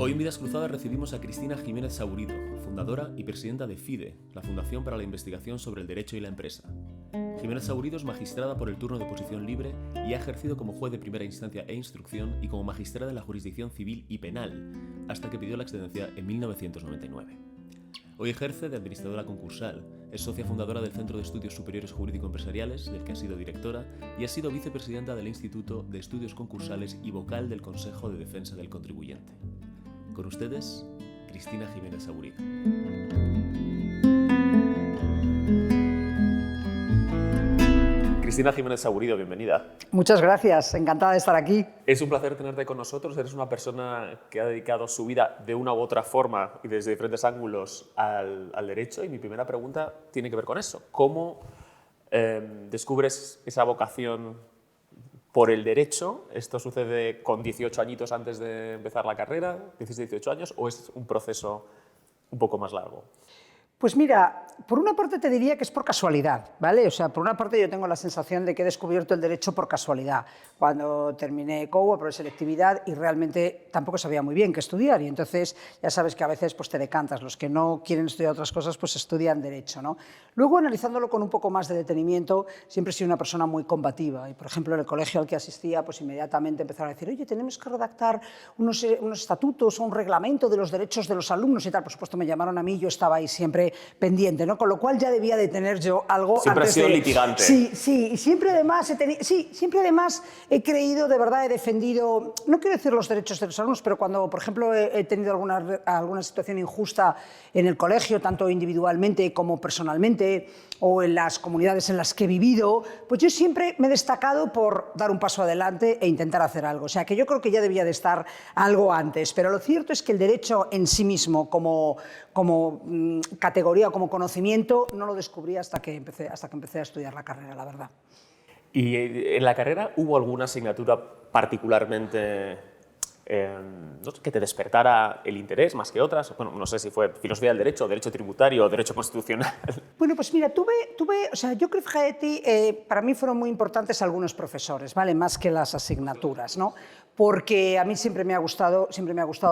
Hoy en Vidas Cruzadas recibimos a Cristina Jiménez Saburido, fundadora y presidenta de FIDE, la Fundación para la Investigación sobre el Derecho y la Empresa. Jiménez Saburido es magistrada por el turno de posición libre y ha ejercido como juez de primera instancia e instrucción y como magistrada en la jurisdicción civil y penal, hasta que pidió la excedencia en 1999. Hoy ejerce de administradora concursal, es socia fundadora del Centro de Estudios Superiores Jurídico-Empresariales, del que ha sido directora, y ha sido vicepresidenta del Instituto de Estudios Concursales y vocal del Consejo de Defensa del Contribuyente. Con ustedes, Cristina Jiménez Saburido. Cristina Jiménez Saburido, bienvenida. Muchas gracias, encantada de estar aquí. Es un placer tenerte con nosotros. Eres una persona que ha dedicado su vida de una u otra forma y desde diferentes ángulos al derecho. Y mi primera pregunta tiene que ver con eso. ¿Cómo descubres esa vocación por el derecho? ¿Esto sucede con 18 añitos antes de empezar la carrera, 17, 18 años, o es un proceso un poco más largo? Pues mira, por una parte te diría que es por casualidad, ¿vale? O sea, por una parte yo tengo la sensación de que he descubierto el derecho por casualidad. Cuando terminé COU, aprobé selectividad y realmente tampoco sabía muy bien qué estudiar. Y entonces ya sabes que a veces pues, te decantas. Los que no quieren estudiar otras cosas pues estudian derecho, ¿no? Luego, analizándolo con un poco más de detenimiento, siempre he sido una persona muy combativa. Y, por ejemplo, en el colegio al que asistía, pues inmediatamente empezaron a decir, oye, tenemos que redactar unos estatutos o un reglamento de los derechos de los alumnos y tal. Por supuesto, me llamaron a mí, yo estaba ahí siempre pendiente, ¿no? Con lo cual ya debía de tener yo algo. Siempre has sido litigante. Sí, y siempre además he creído, de verdad he defendido, no quiero decir los derechos de los alumnos, pero cuando, por ejemplo, he tenido alguna situación injusta en el colegio, tanto individualmente como personalmente, o en las comunidades en las que he vivido, pues yo siempre me he destacado por dar un paso adelante e intentar hacer algo. O sea, que yo creo que ya debía de estar algo antes, pero lo cierto es que el derecho en sí mismo, como categoría, como conocimiento, no lo descubrí hasta que empecé a estudiar la carrera, la verdad. ¿Y en la carrera hubo alguna asignatura particularmente que te despertara el interés más que otras? Bueno, no sé si fue filosofía del derecho, derecho tributario, derecho constitucional. Bueno, pues mira, o sea, yo creo, fíjate, para mí fueron muy importantes algunos profesores, ¿vale? Más que las asignaturas, ¿no? Porque a mí siempre me ha gustado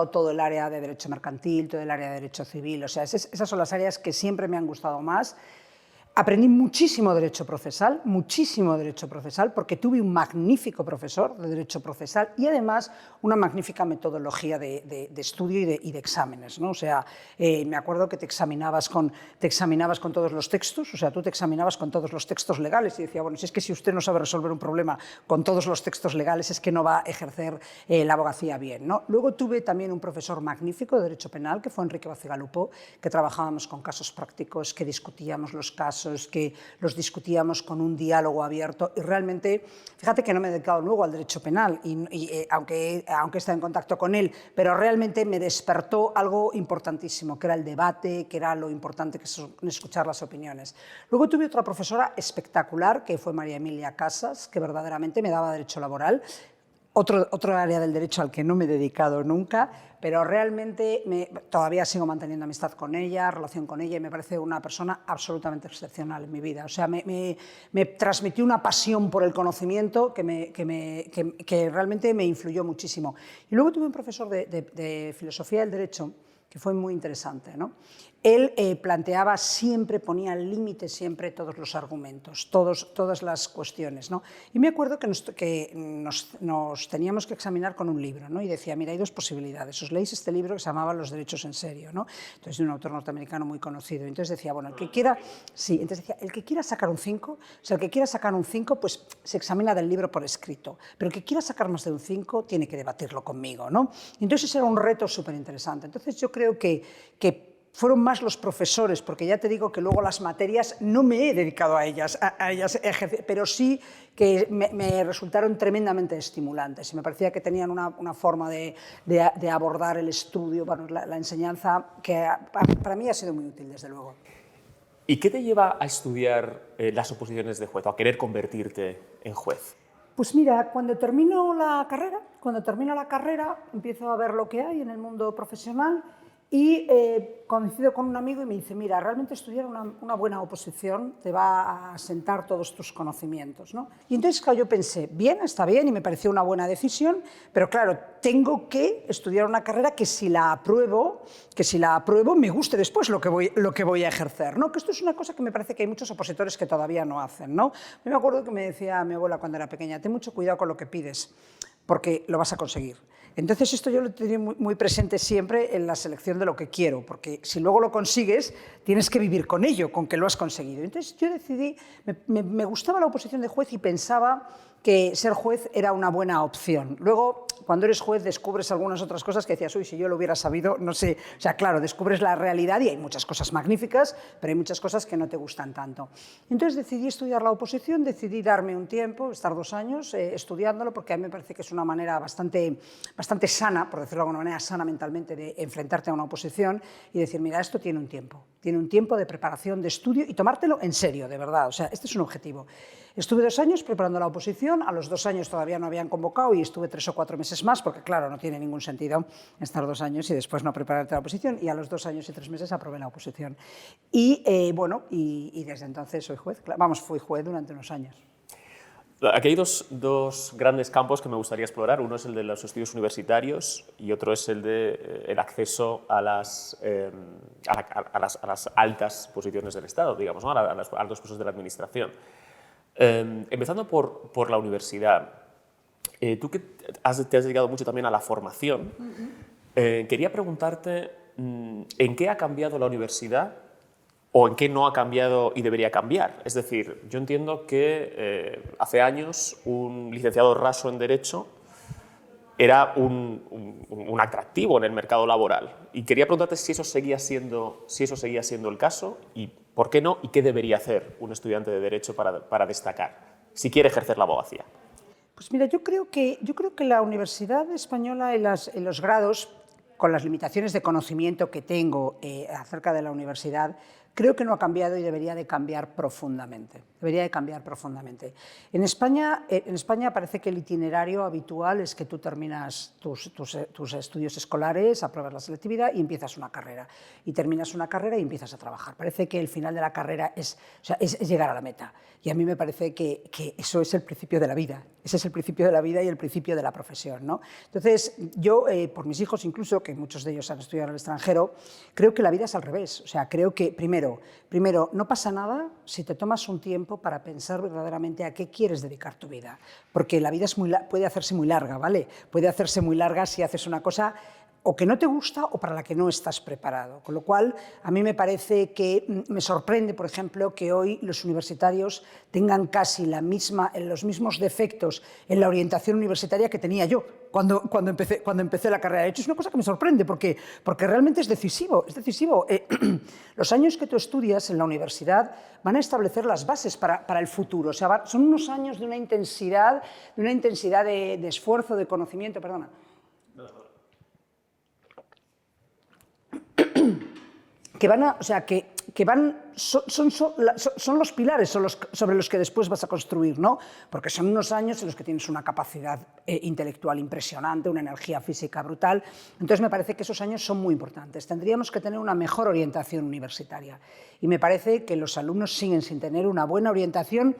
todo el área de derecho mercantil, todo el área de derecho civil, o sea, esas son las áreas que siempre me han gustado más. Aprendí muchísimo derecho procesal, porque tuve un magnífico profesor de derecho procesal y además una magnífica metodología de estudio y de exámenes, ¿no? O sea, me acuerdo que te examinabas con todos los textos, o sea, tú te examinabas con todos los textos legales y decía, bueno, si es que si usted no sabe resolver un problema con todos los textos legales es que no va a ejercer la abogacía bien, ¿no? Luego tuve también un profesor magnífico de derecho penal, que fue Enrique Bacigalupo, que trabajábamos con casos prácticos, que discutíamos los casos, que los discutíamos con un diálogo abierto y realmente, fíjate que no me he dedicado luego al derecho penal, aunque he estado en contacto con él, pero realmente me despertó algo importantísimo, que era el debate, que era lo importante que es escuchar las opiniones. Luego tuve otra profesora espectacular, que fue María Emilia Casas, que verdaderamente me daba derecho laboral, otro área del derecho al que no me he dedicado nunca, pero realmente todavía sigo manteniendo amistad con ella, relación con ella, y me parece una persona absolutamente excepcional en mi vida. O sea, me transmitió una pasión por el conocimiento que realmente me influyó muchísimo. Y luego tuve un profesor de filosofía del derecho que fue muy interesante, ¿no? Él planteaba siempre, ponía al límite siempre todos los argumentos, todas las cuestiones, ¿no? Y me acuerdo que nos teníamos que examinar con un libro, ¿no? Y decía, mira, hay dos posibilidades, os leéis este libro que se llamaba Los derechos en serio, ¿no? Entonces, de un autor norteamericano muy conocido. Entonces decía, bueno, el que quiera sacar un 5, o sea, el que quiera sacar un 5, pues se examina del libro por escrito, pero el que quiera sacar más de un 5 tiene que debatirlo conmigo, ¿no? Entonces era un reto súper interesante. Entonces yo creo que fueron más los profesores, porque ya te digo que luego las materias no me he dedicado a ellas pero sí que me resultaron tremendamente estimulantes y me parecía que tenían una forma de abordar el estudio, bueno, la enseñanza, que para mí ha sido muy útil, desde luego. ¿Y qué te lleva a estudiar las oposiciones de juez o a querer convertirte en juez? Pues mira, cuando termino la carrera, empiezo a ver lo que hay en el mundo profesional Y coincido con un amigo y me dice, mira, realmente estudiar una buena oposición te va a sentar todos tus conocimientos, ¿no? Y entonces, claro, yo pensé, bien, está bien, y me pareció una buena decisión, pero claro, tengo que estudiar una carrera que si la apruebo, me guste después lo que voy a ejercer, ¿no? Que esto es una cosa que me parece que hay muchos opositores que todavía no hacen, ¿no? Yo me acuerdo que me decía mi abuela cuando era pequeña, ten mucho cuidado con lo que pides, porque lo vas a conseguir. Entonces esto yo lo tenía muy presente siempre en la selección de lo que quiero, porque si luego lo consigues, tienes que vivir con ello, con que lo has conseguido. Entonces yo decidí, me gustaba la oposición de juez y pensaba que ser juez era una buena opción. Luego, cuando eres juez, descubres algunas otras cosas que decías, uy, si yo lo hubiera sabido, no sé. O sea, claro, descubres la realidad y hay muchas cosas magníficas, pero hay muchas cosas que no te gustan tanto. Entonces decidí estudiar la oposición, decidí darme un tiempo, estar 2 años estudiándolo, porque a mí me parece que es una manera bastante sana, por decirlo de alguna manera, sana mentalmente, de enfrentarte a una oposición y decir, mira, esto tiene un tiempo de preparación, de estudio y tomártelo en serio, de verdad. O sea, este es un objetivo. Estuve 2 años preparando la oposición, a los 2 años todavía no habían convocado y estuve 3 o 4 meses más, porque claro, no tiene ningún sentido estar 2 años y después no prepararte la oposición, y a los 2 años y 3 meses aprobé la oposición. Y bueno, y desde entonces soy juez, fui juez durante unos años. Aquí hay dos grandes campos que me gustaría explorar. Uno es el de los estudios universitarios y otro es el de el acceso a las altas posiciones del Estado, digamos, ¿no? a los altos puestos de la administración. Empezando por la universidad, tú que te has dedicado mucho también a la formación, quería preguntarte ¿en qué ha cambiado la universidad o en qué no ha cambiado y debería cambiar? Es decir, yo entiendo que hace años un licenciado raso en Derecho era un atractivo en el mercado laboral. Y quería preguntarte si eso seguía siendo el caso y por qué no y qué debería hacer un estudiante de Derecho para destacar, si quiere ejercer la abogacía. Pues mira, yo creo que la Universidad Española y los grados, con las limitaciones de conocimiento que tengo acerca de la universidad, creo que no ha cambiado y debería de cambiar profundamente. En España parece que el itinerario habitual es que tú terminas tus estudios escolares, apruebas la selectividad y empiezas una carrera. Y terminas una carrera y empiezas a trabajar. Parece que el final de la carrera es llegar a la meta. Y a mí me parece que eso es el principio de la vida. Ese es el principio de la vida y el principio de la profesión, ¿no? Entonces, yo, por mis hijos incluso, que muchos de ellos han estudiado en el extranjero, creo que la vida es al revés. O sea, creo que, primero, no pasa nada si te tomas un tiempo para pensar verdaderamente a qué quieres dedicar tu vida. Porque la vida puede hacerse muy larga, ¿vale? Puede hacerse muy larga si haces una cosa o que no te gusta o para la que no estás preparado. Con lo cual, a mí me parece que me sorprende, por ejemplo, que hoy los universitarios tengan casi los mismos defectos en la orientación universitaria que tenía yo cuando empecé la carrera. De hecho, es una cosa que me sorprende porque realmente es decisivo. Los años que tú estudias en la universidad van a establecer las bases para el futuro. O sea, son unos años de una intensidad de esfuerzo, de conocimiento, perdona. Son los pilares sobre los que después vas a construir, ¿no? Porque son unos años en los que tienes una capacidad intelectual impresionante, una energía física brutal. Entonces me parece que esos años son muy importantes. Tendríamos que tener una mejor orientación universitaria. Y me parece que los alumnos siguen sin tener una buena orientación,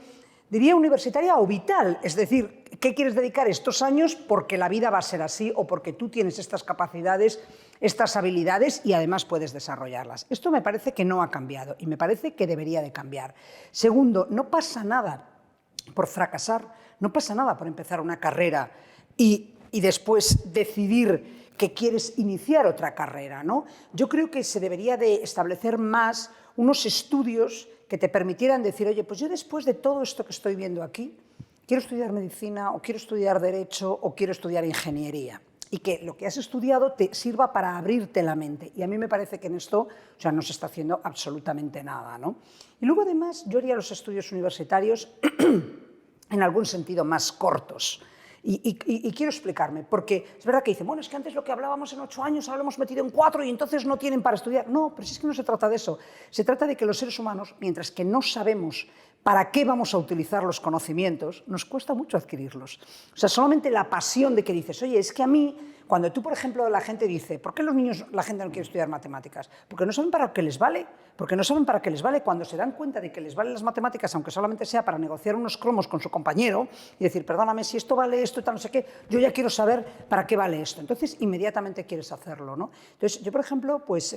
diría universitaria o vital, es decir, ¿qué quieres dedicar estos años? Porque la vida va a ser así o porque tú tienes estas capacidades, estas habilidades y además puedes desarrollarlas. Esto me parece que no ha cambiado y me parece que debería de cambiar. Segundo, no pasa nada por fracasar, no pasa nada por empezar una carrera y después decidir que quieres iniciar otra carrera, ¿no? Yo creo que se debería de establecer más unos estudios que te permitieran decir, oye, pues yo después de todo esto que estoy viendo aquí, quiero estudiar medicina o quiero estudiar derecho o quiero estudiar ingeniería. Y que lo que has estudiado te sirva para abrirte la mente. Y a mí me parece que en esto no se está haciendo absolutamente nada, ¿no? Y luego, además, yo haría los estudios universitarios en algún sentido más cortos. Y quiero explicarme, porque es verdad que dicen, bueno, es que antes lo que hablábamos en 8 años, ahora lo hemos metido en 4 y entonces no tienen para estudiar. No, pero es que no se trata de eso. Se trata de que los seres humanos, mientras que no sabemos para qué vamos a utilizar los conocimientos, nos cuesta mucho adquirirlos. O sea, solamente la pasión de que dices, oye, es que a mí, cuando tú, por ejemplo, la gente dice, ¿por qué la gente no quiere estudiar matemáticas? Porque no saben para qué les vale, porque no saben para qué les vale. Cuando se dan cuenta de que les valen las matemáticas, aunque solamente sea para negociar unos cromos con su compañero y decir, perdóname, si esto vale esto y tal, no sé qué, yo ya quiero saber para qué vale esto. Entonces, inmediatamente quieres hacerlo, ¿no? Entonces, yo, por ejemplo, pues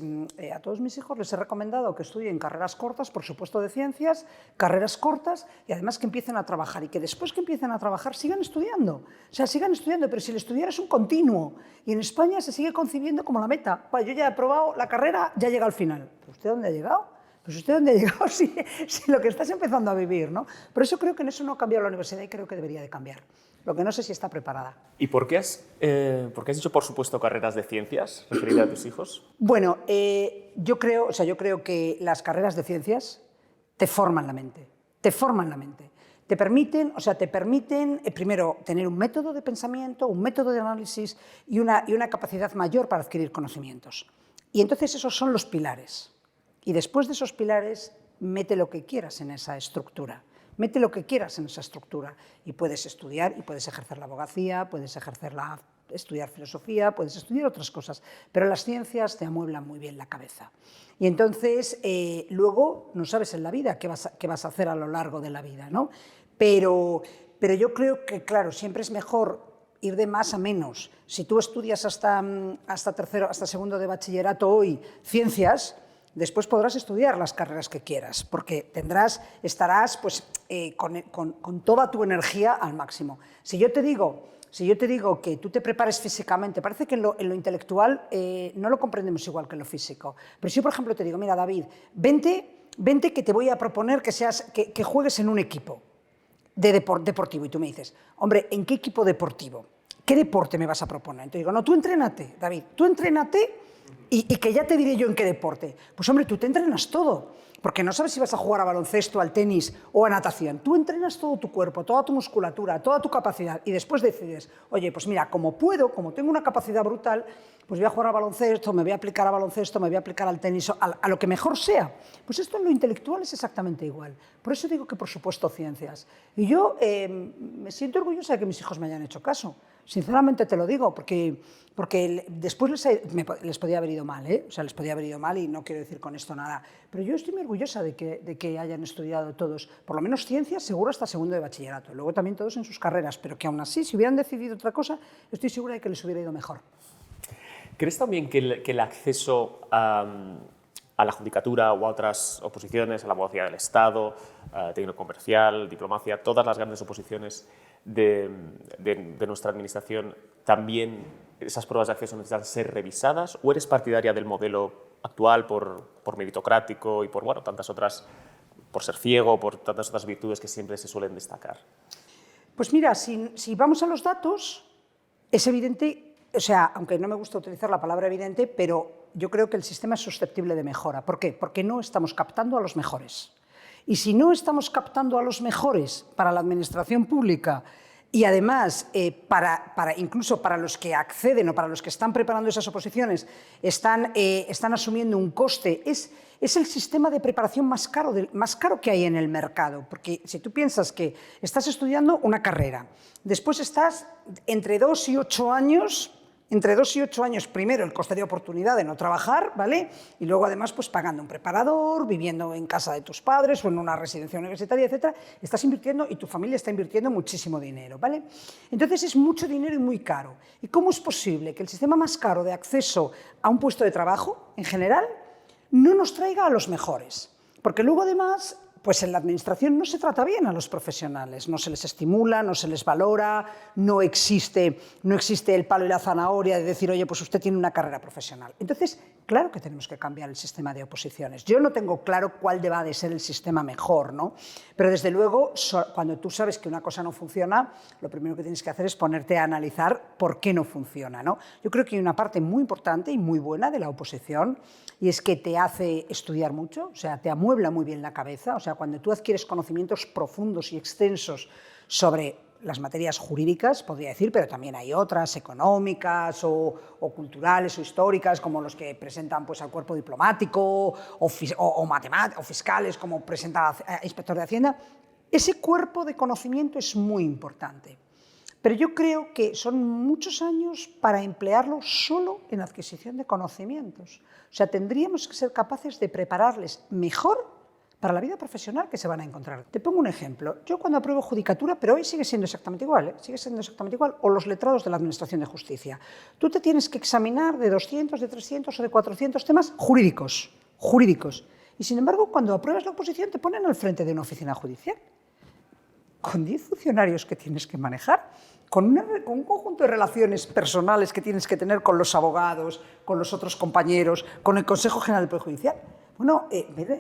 a todos mis hijos les he recomendado que estudien carreras cortas, por supuesto de ciencias, carreras cortas y además que empiecen a trabajar y que después que empiecen a trabajar sigan estudiando. O sea, sigan estudiando, pero si el estudiar es un continuo. Y en España se sigue concibiendo como la meta. Bueno, yo ya he probado la carrera, ya llega al final. ¿Pero usted dónde ha llegado? Pues usted dónde ha llegado si lo que estás empezando a vivir, ¿no? Por eso creo que en eso no ha cambiado la universidad y creo que debería de cambiar. Lo que no sé si está preparada. ¿Y por qué has dicho, por supuesto, carreras de ciencias referidas a tus hijos? Bueno, yo creo que las carreras de ciencias te forman la mente. Te forman la mente. Te permiten, primero, tener un método de pensamiento, un método de análisis y una capacidad mayor para adquirir conocimientos. Y entonces esos son los pilares. Y después de esos pilares, mete lo que quieras en esa estructura. Mete lo que quieras en esa estructura. Y puedes estudiar y puedes ejercer la abogacía, puedes estudiar filosofía, puedes estudiar otras cosas. Pero las ciencias te amueblan muy bien la cabeza. Y entonces, luego, no sabes en la vida qué vas a hacer a lo largo de la vida, ¿no? Pero yo creo que, claro, siempre es mejor ir de más a menos. Si tú estudias hasta segundo de bachillerato hoy ciencias, después podrás estudiar las carreras que quieras, porque estarás pues, con toda tu energía al máximo. Si yo te digo que tú te prepares físicamente, parece que en lo intelectual no lo comprendemos igual que en lo físico. Pero si yo, por ejemplo, te digo, mira, David, vente que te voy a proponer que juegues en un equipo deportivo. Y tú me dices, hombre, ¿en qué equipo deportivo? ¿Qué deporte me vas a proponer? Entonces digo, no, tú entrénate, David, tú entrénate y que ya te diré yo en qué deporte. Pues hombre, tú te entrenas todo, porque no sabes si vas a jugar a baloncesto, al tenis o a natación. Tú entrenas todo tu cuerpo, toda tu musculatura, toda tu capacidad y después decides, oye, pues mira, como tengo una capacidad brutal, pues voy a jugar a baloncesto, me voy a aplicar a baloncesto, me voy a aplicar al tenis, a lo que mejor sea. Pues esto en lo intelectual es exactamente igual. Por eso digo que, por supuesto, ciencias. Y yo me siento orgullosa de que mis hijos me hayan hecho caso. Sinceramente te lo digo, porque después les podía haber ido mal, ¿eh? O sea, les podía haber ido mal y no quiero decir con esto nada. Pero yo estoy muy orgullosa de que hayan estudiado todos, por lo menos ciencias, seguro hasta segundo de bachillerato. Luego también todos en sus carreras, pero que aún así, si hubieran decidido otra cosa, estoy segura de que les hubiera ido mejor. ¿Crees también que el acceso a la judicatura o a otras oposiciones, a la abogacía del Estado, técnico comercial, diplomacia, todas las grandes oposiciones de nuestra administración, también esas pruebas de acceso necesitan ser revisadas? ¿O eres partidaria del modelo actual por meritocrático y por tantas otras, por ser ciego, por tantas otras virtudes que siempre se suelen destacar? Pues mira, si vamos a los datos, es evidente. O sea, aunque no me gusta utilizar la palabra evidente, pero yo creo que el sistema es susceptible de mejora. ¿Por qué? Porque no estamos captando a los mejores. Y si no estamos captando a los mejores para la administración pública y además incluso para los que acceden o para los que están preparando esas oposiciones, están asumiendo un coste, es el sistema de preparación más caro que hay en el mercado. Porque si tú piensas que estás estudiando una carrera, después estás entre 2 y 8 años... Entre 2 y 8 años, primero el coste de oportunidad de no trabajar, ¿vale? Y luego además pues pagando un preparador, viviendo en casa de tus padres o en una residencia universitaria, etcétera, estás invirtiendo y tu familia está invirtiendo muchísimo dinero, ¿vale? Entonces es mucho dinero y muy caro. ¿Y cómo es posible que el sistema más caro de acceso a un puesto de trabajo, en general, no nos traiga a los mejores? Porque luego además... Pues en la administración no se trata bien a los profesionales, no se les estimula, no se les valora, no existe el palo y la zanahoria de decir, oye, pues usted tiene una carrera profesional. Entonces, claro que tenemos que cambiar el sistema de oposiciones. Yo no tengo claro cuál deba de ser el sistema mejor, ¿no? Pero desde luego, cuando tú sabes que una cosa no funciona, lo primero que tienes que hacer es ponerte a analizar por qué no funciona, ¿no? Yo creo que hay una parte muy importante y muy buena de la oposición y es que te hace estudiar mucho, o sea, te amuebla muy bien la cabeza, o sea, cuando tú adquieres conocimientos profundos y extensos sobre las materias jurídicas, podría decir, pero también hay otras, económicas o culturales o históricas, como los que presentan pues, al cuerpo diplomático o fiscales, como presenta el inspector de Hacienda. Ese cuerpo de conocimiento es muy importante. Pero yo creo que son muchos años para emplearlo solo en adquisición de conocimientos. O sea, tendríamos que ser capaces de prepararles mejor para la vida profesional que se van a encontrar. Te pongo un ejemplo. Yo cuando apruebo judicatura, pero hoy sigue siendo exactamente igual, sigue siendo exactamente igual, o los letrados de la Administración de Justicia. Tú te tienes que examinar de 200, de 300 o de 400 temas jurídicos. Y sin embargo, cuando apruebas la oposición, te ponen al frente de una oficina judicial, con 10 funcionarios que tienes que manejar, con un conjunto de relaciones personales que tienes que tener con los abogados, con los otros compañeros, con el Consejo General del Poder Judicial. Bueno,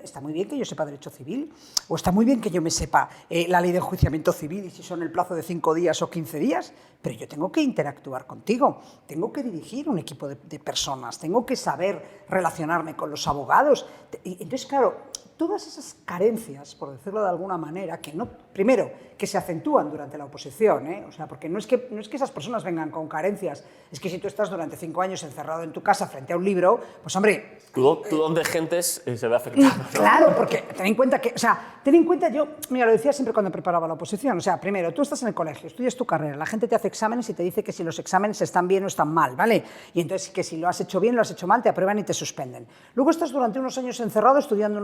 está muy bien que yo sepa derecho civil, o está muy bien que yo me sepa la ley de enjuiciamiento civil y si son el plazo de 5 días o 15 días, pero yo tengo que interactuar contigo, tengo que dirigir un equipo de personas, tengo que saber relacionarme con los abogados. Entonces, claro, todas esas carencias, por decirlo de alguna manera, que no, primero, que se acentúan durante la oposición, o sea, porque no es que esas personas vengan con carencias, es que si tú estás durante 5 años encerrado en tu casa frente a un libro, pues hombre... Tu don de gentes se ve afectado, ¿no? Claro, porque ten en cuenta, yo, mira, lo decía siempre cuando preparaba la oposición, o sea, primero, tú estás en el colegio, estudias tu carrera, la gente te hace exámenes y te dice que si los exámenes están bien o están mal, ¿vale? Y entonces que si lo has hecho bien, lo has hecho mal, te aprueban y te suspenden. Luego estás durante unos años encerrado estudiando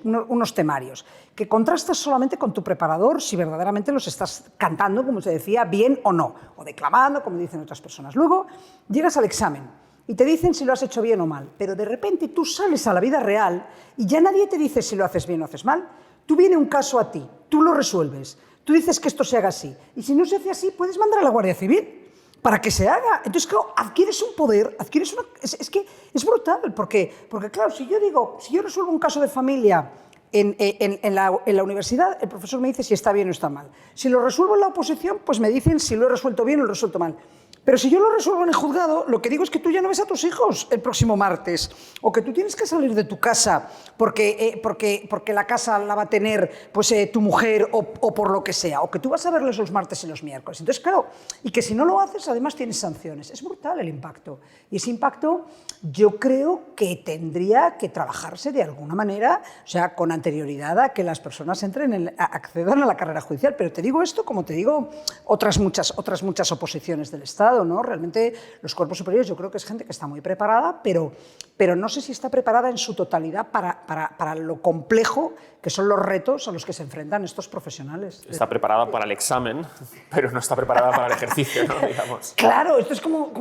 unos temarios, que contrastas solamente con tu preparador si verdaderamente los estás cantando, como se decía, bien o no, o declamando, como dicen otras personas. Luego llegas al examen y te dicen si lo has hecho bien o mal, pero de repente tú sales a la vida real y ya nadie te dice si lo haces bien o haces mal. Tú viene un caso a ti, tú lo resuelves, tú dices que esto se haga así, y si no se hace así, puedes mandar a la Guardia Civil para que se haga. Entonces, claro, adquieres un poder, es que es brutal, porque claro, si yo resuelvo un caso de familia en la universidad, el profesor me dice si está bien o está mal. Si lo resuelvo en la oposición, pues me dicen si lo he resuelto bien o lo he resuelto mal. Pero si yo lo resuelvo en el juzgado, lo que digo es que tú ya no ves a tus hijos el próximo martes, o que tú tienes que salir de tu casa porque la casa la va a tener pues, tu mujer o por lo que sea, o que tú vas a verles los martes y los miércoles. Entonces, claro, y que si no lo haces, además tienes sanciones. Es brutal el impacto. Y ese impacto yo creo que tendría que trabajarse de alguna manera, o sea, con anterioridad a que las personas accedan a la carrera judicial. Pero te digo esto como te digo otras muchas oposiciones del Estado, ¿no? Realmente los cuerpos superiores yo creo que es gente que está muy preparada, pero no sé si está preparada en su totalidad para lo complejo que son los retos a los que se enfrentan estos profesionales. Está preparada para el examen, pero no está preparada para el ejercicio, ¿no? Digamos. Claro, esto es como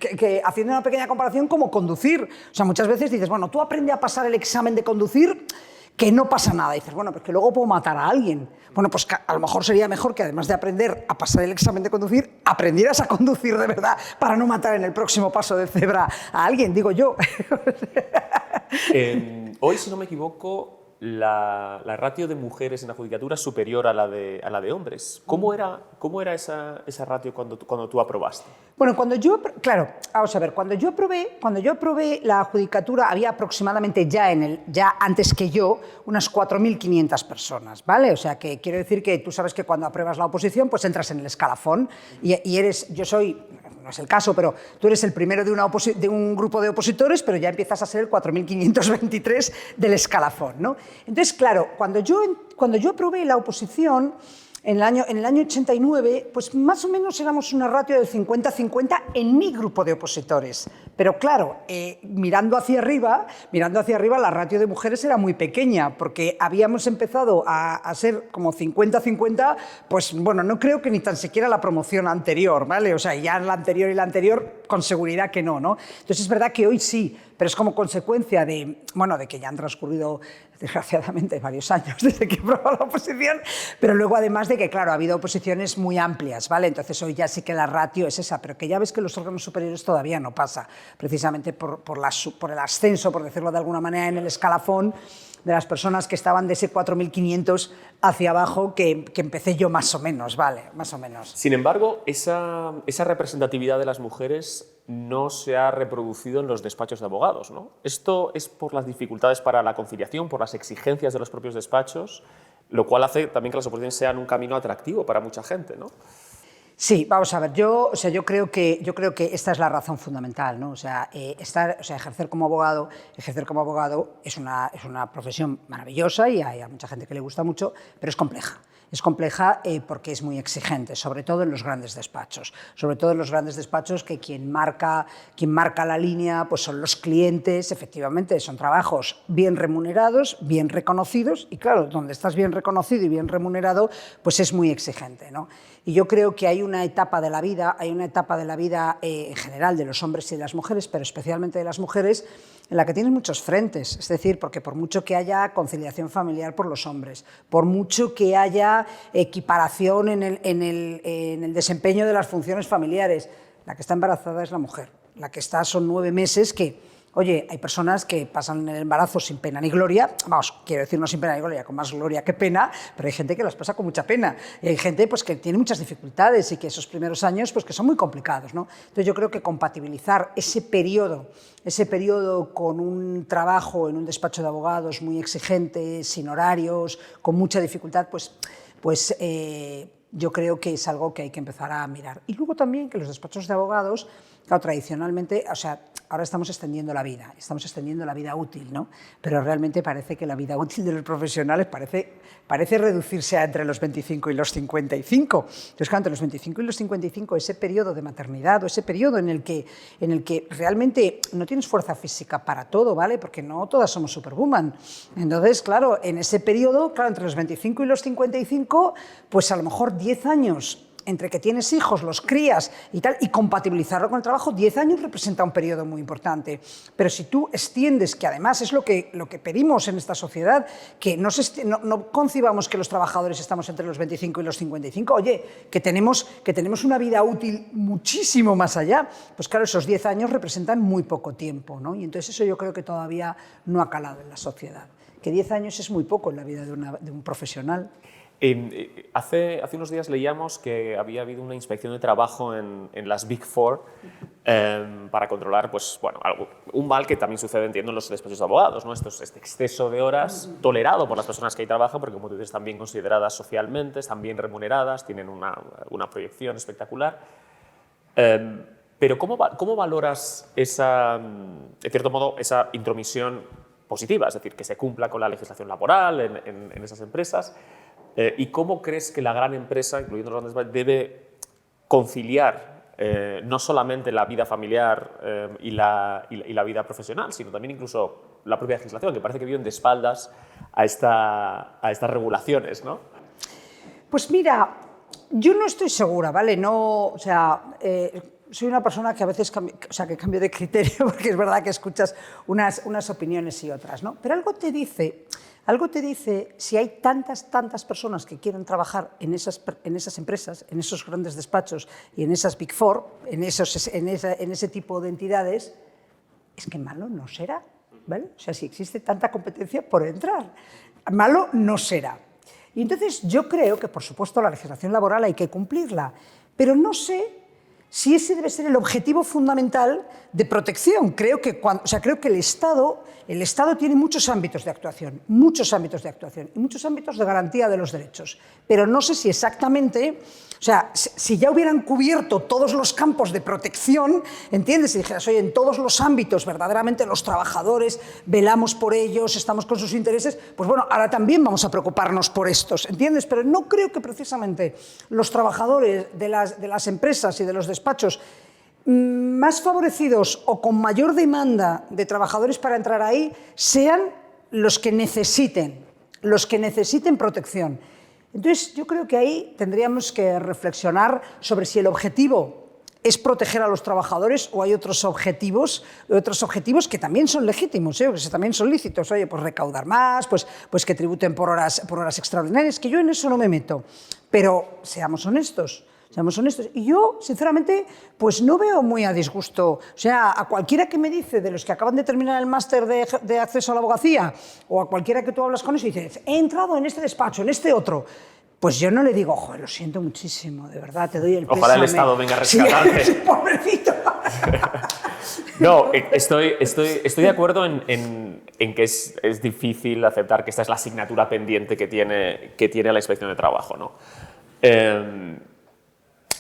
que haciendo una pequeña comparación, como conducir. O sea, muchas veces dices, bueno, tú aprende a pasar el examen de conducir, que no pasa nada. Y dices, bueno, pues que luego puedo matar a alguien. Bueno, pues a lo mejor sería mejor que además de aprender a pasar el examen de conducir, aprendieras a conducir de verdad para no matar en el próximo paso de cebra a alguien, digo yo. Hoy, si no me equivoco, la ratio de mujeres en la judicatura es superior a la de hombres. ¿Cómo era esa ratio cuando tú aprobaste? Bueno, claro, vamos a ver, cuando yo aprobé la judicatura había aproximadamente ya antes que yo unas 4.500 personas, ¿vale? O sea, que quiero decir que tú sabes que cuando apruebas la oposición pues entras en el escalafón y yo soy, no es el caso, pero tú eres el primero de un grupo de opositores, pero ya empiezas a ser el 4.523 del escalafón, ¿no? Entonces, claro, cuando yo aprobé la oposición, en el año 89, pues más o menos éramos una ratio del 50-50 en mi grupo de opositores. Pero claro, mirando hacia arriba, la ratio de mujeres era muy pequeña, porque habíamos empezado a ser como 50-50, pues bueno, no creo que ni tan siquiera la promoción anterior, ¿vale? O sea, ya la anterior y la anterior, con seguridad que no, ¿no? Entonces es verdad que hoy sí, pero es como consecuencia de que ya han transcurrido, desgraciadamente, varios años desde que aprobó la oposición, pero luego además de que, claro, ha habido oposiciones muy amplias, ¿vale? Entonces hoy ya sí que la ratio es esa, pero que ya ves que los órganos superiores todavía no pasa, precisamente por el ascenso, por decirlo de alguna manera, en el escalafón de las personas que estaban de ese 4.500 hacia abajo, que empecé yo más o menos, ¿vale? Más o menos. Sin embargo, esa representatividad de las mujeres no se ha reproducido en los despachos de abogados, ¿no? ¿Esto es por las dificultades para la conciliación, por las exigencias de los propios despachos? lo cual hace también que las oposiciones sean un camino atractivo para mucha gente, ¿no? Sí, vamos a ver, yo creo que esta es la razón fundamental, ¿no? Ejercer como abogado es una profesión maravillosa y hay a mucha gente que le gusta mucho, pero es compleja. Es compleja porque es muy exigente, sobre todo en los grandes despachos. Sobre todo en los grandes despachos que quien marca la línea pues son los clientes, efectivamente, son trabajos bien remunerados, bien reconocidos y claro, donde estás bien reconocido y bien remunerado, pues es muy exigente, ¿no? Y yo creo que hay una etapa de la vida en general de los hombres y de las mujeres, pero especialmente de las mujeres, en la que tienes muchos frentes, es decir, porque por mucho que haya conciliación familiar por los hombres, por mucho que haya equiparación en el desempeño de las funciones familiares, la que está embarazada es la mujer, la que está son 9 meses que... Oye, hay personas que pasan el embarazo sin pena ni gloria, vamos, quiero decir no sin pena ni gloria, con más gloria que pena, pero hay gente que las pasa con mucha pena y hay gente pues, que tiene muchas dificultades y que esos primeros años pues, que son muy complicados, ¿no? Entonces yo creo que compatibilizar ese periodo con un trabajo en un despacho de abogados muy exigente, sin horarios, con mucha dificultad, pues yo creo que es algo que hay que empezar a mirar. Y luego también que los despachos de abogados, claro, tradicionalmente, o sea, ahora estamos extendiendo la vida útil, ¿no? Pero realmente parece que la vida útil de los profesionales parece reducirse a entre los 25 y los 55. Entonces, claro, entre los 25 y los 55, ese periodo de maternidad o ese periodo en el que realmente no tienes fuerza física para todo, ¿vale? Porque no todas somos superwoman. Entonces, claro, en ese periodo, claro, entre los 25 y los 55, pues a lo mejor 10 años entre que tienes hijos, los crías y tal, y compatibilizarlo con el trabajo, 10 años representa un periodo muy importante. Pero si tú extiendes, que además es lo que pedimos en esta sociedad, que no concibamos que los trabajadores estamos entre los 25 y los 55, oye, que tenemos una vida útil muchísimo más allá, pues claro, esos 10 años representan muy poco tiempo, ¿no? Y entonces eso yo creo que todavía no ha calado en la sociedad, que 10 años es muy poco en la vida de un profesional. Hace unos días leíamos que había habido una inspección de trabajo en las Big Four para controlar pues, bueno, un mal que también sucede, entiendo, en los despachos de abogados, ¿no? Este exceso de horas tolerado por las personas que ahí trabajan, porque como tú dices, están bien consideradas socialmente, están bien remuneradas, tienen una proyección espectacular. Pero ¿cómo valoras de cierto modo, esa intromisión positiva? Es decir, que se cumpla con la legislación laboral en esas empresas. ¿Y cómo crees que la gran empresa, incluyendo los grandes, debe conciliar no solamente la vida familiar y la vida profesional, sino también incluso la propia legislación, que parece que viven de espaldas a estas regulaciones, ¿no? Pues mira, yo no estoy segura, ¿vale? No, o sea, soy una persona que a veces que cambio de criterio, porque es verdad que escuchas unas opiniones y otras, ¿no? Pero algo te dice si hay tantas personas que quieren trabajar en esas empresas, en esos grandes despachos y en esas Big Four, en ese tipo de entidades, es que malo no será, ¿vale? O sea, si existe tanta competencia por entrar, malo no será. Y entonces yo creo que, por supuesto, la legislación laboral hay que cumplirla, pero no sé si ese debe ser el objetivo fundamental de protección. Creo que el Estado tiene muchos ámbitos de actuación y muchos ámbitos de garantía de los derechos, pero no sé si exactamente, o sea, si ya hubieran cubierto todos los campos de protección, ¿entiendes? Si dijeras, oye, en todos los ámbitos verdaderamente los trabajadores velamos por ellos, estamos con sus intereses, pues bueno, ahora también vamos a preocuparnos por estos, ¿entiendes? Pero no creo que precisamente los trabajadores de las empresas y de los despachos más favorecidos o con mayor demanda de trabajadores para entrar ahí sean los que necesiten protección. Entonces, yo creo que ahí tendríamos que reflexionar sobre si el objetivo es proteger a los trabajadores o hay otros objetivos que también son legítimos, que también son lícitos. Oye, pues recaudar más, pues que tributen por horas extraordinarias, que yo en eso no me meto. Pero seamos honestos. Y yo, sinceramente, pues no veo muy a disgusto. O sea, a cualquiera que me dice, de los que acaban de terminar el máster de acceso a la abogacía, o a cualquiera que tú hablas con eso y dices, he entrado en este despacho, en este otro, pues yo no le digo, joder, lo siento muchísimo, de verdad, te doy el pésame. Ojalá el Estado venga a rescatarte. Sí, pobrecito. No, estoy de acuerdo en que es difícil aceptar que esta es la asignatura pendiente que tiene la Inspección de Trabajo, ¿no?